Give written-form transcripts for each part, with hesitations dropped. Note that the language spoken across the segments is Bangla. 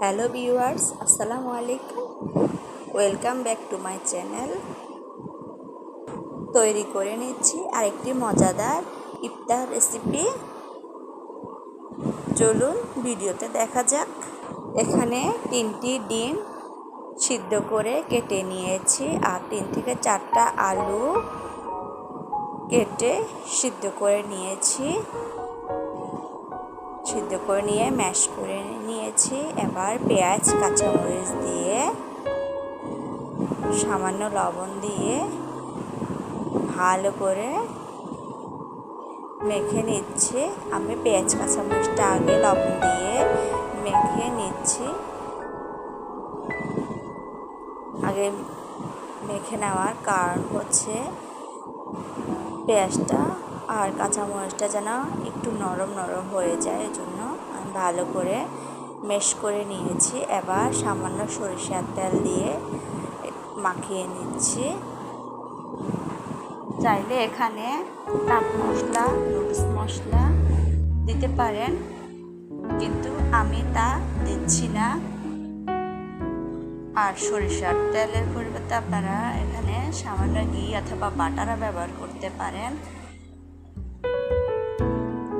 হ্যালো ভিউয়ার্স, আসসালামু আলাইকুম। Welcome back to my channel. তৈরি করে নিচ্ছি আরেকটি মজাদার ইফতার রেসিপি। চলুন ভিডিওতে দেখা যাক। এখানে 3টি ডিম সিদ্ধ করে কেটে নিয়েছি আর 3 থেকে 4টা আলু কেটে সিদ্ধ করে নিয়েছি। সিদ্ধ করে নিয়ে ম্যাশ করে নিয়েছি। এবার পেঁয়াজ কাঁচামরিচ দিয়ে সামান্য লবণ দিয়ে ভালো করে মেখে নিচ্ছি। আমি পেঁয়াজ কাঁচামরিচটা আগে লবণ দিয়ে মেখে নিচ্ছি। আগে মেখে নেওয়ার কারণ হচ্ছে পেঁয়াজটা আর কাঁচামরিচটা যেন একটু নরম নরম হয়ে যায়, এজন্য আমি ভালো করে ম্যাশ করে নিয়েছি। এবার সামান্য সরিষার তেল দিয়ে মাখিয়ে নিচ্ছি। চাইলে এখানে চাট মশলা, নুডলস মশলা দিতে পারেন, কিন্তু আমি তা দিচ্ছি না। আর সরিষার তেলের পরিবর্তে আপনারা এখানে সামান্য ঘি অথবা বাটারও ব্যবহার করতে পারেন।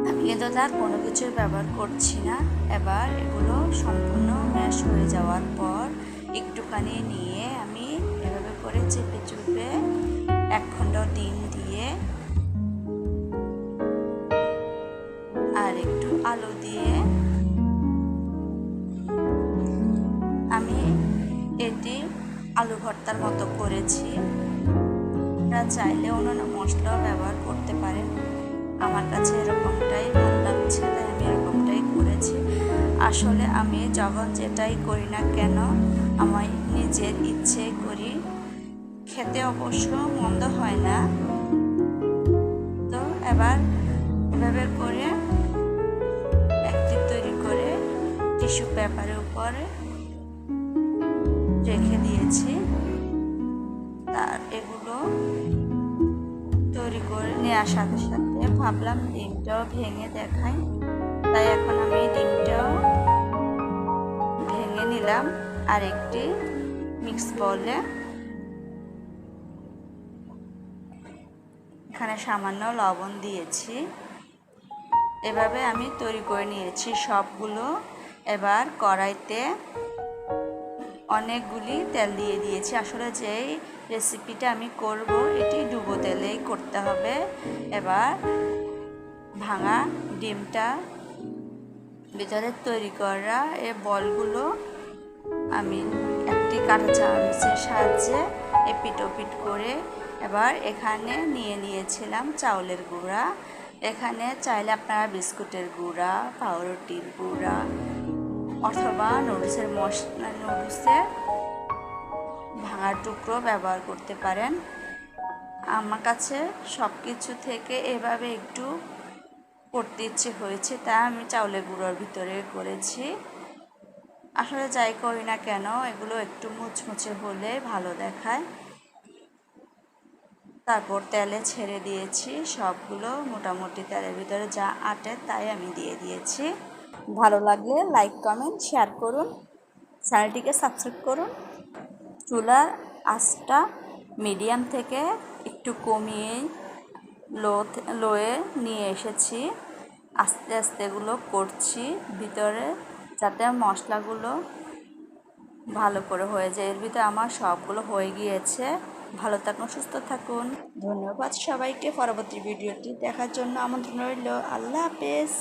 আমি কিন্তু তার কোনো কিছুর ব্যবহার করছি না। এবার এগুলো সম্পূর্ণ ম্যাশ হয়ে যাওয়ার পর একটুখানি নিয়ে আমি এভাবে করে চেপে চুপে 1 খণ্ড ডিম দিয়ে আর একটু আলু দিয়ে আমি এটি আলু ভর্তার মতো করেছি। আপনারা চাইলে অন্যান্য মশলাও ব্যবহার করতে পারেন। আমার কাছে এরকমটাই ভালো লাগছে, তাই আমি এরকমটাই করেছি। আসলে আমি যখন যেটাই করি না কেন আমি নিজের ইচ্ছে করি। খেতে অবশ্য মন্দ হয় না। তো এবার এভাবে করে একটি তৈরি করে টিস্যু পেপারের উপরে রেখে দিয়েছি। তার এগুলো তৈরি করে নেওয়ার সাথে সাথে ভাবলাম ডিমটাও ভেঙে দেখাই, তাই এখন আমি ডিমটাও ভেঙে নিলাম। আর একটি মিক্স বলে এখানে সামান্য লবণ দিয়েছি। এভাবে আমি তৈরি করে নিয়েছি সবগুলো। এবার কড়াইতে অনেকগুলি তেল দিয়ে দিয়েছি। আসলে যেই রেসিপিটা আমি করব এটি ডুবো তেলেই করতে হবে। এবার ভাঙা ডিমটা ভিতরে তৈরি করা এই বলগুলো আমি একটি কাঁটা চামচের সাহায্যে এপিট ওপিট করে এবার এখানে নিয়ে নিয়েছিলাম চাউলের গুঁড়া। এখানে চাইলে আপনারা বিস্কুটের গুঁড়া, পাউরুটির গুঁড়া অথবা নুডলসের ভাঙার টুকরো ব্যবহার করতে পারেন। আমার কাছে সব কিছু থেকে এভাবে একটু করতে ইচ্ছে হয়েছে, তাই আমি চাউলের গুঁড়োর ভিতরে করেছি। আসলে যাই করি না কেন এগুলো একটু মুচমুচে হলে ভালো দেখায়। তারপর তেলে ছেড়ে দিয়েছি সবগুলো, মোটামুটি তেলের ভিতরে যা আটে তাই আমি দিয়ে দিয়েছি। ভালো লাগলে লাইক, কমেন্ট, শেয়ার করুন। চ্যানেলটিকে সাবস্ক্রাইব করুন। চুলার আঁচটা মিডিয়াম থেকে একটু কমিয়ে লোয়ে নিয়ে এসেছি। আস্তে আস্তে এগুলো করছি ভিতরে, যাতে মশলাগুলো ভালো করে হয়ে যায়। এর ভিতরে আমার সবগুলো হয়ে গিয়েছে। ভালো থাকুন, সুস্থ থাকুন। ধন্যবাদ সবাইকে। পরবর্তী ভিডিওটি দেখার জন্য আমন্ত্রণ রইল। আল্লাহ হাফেজ।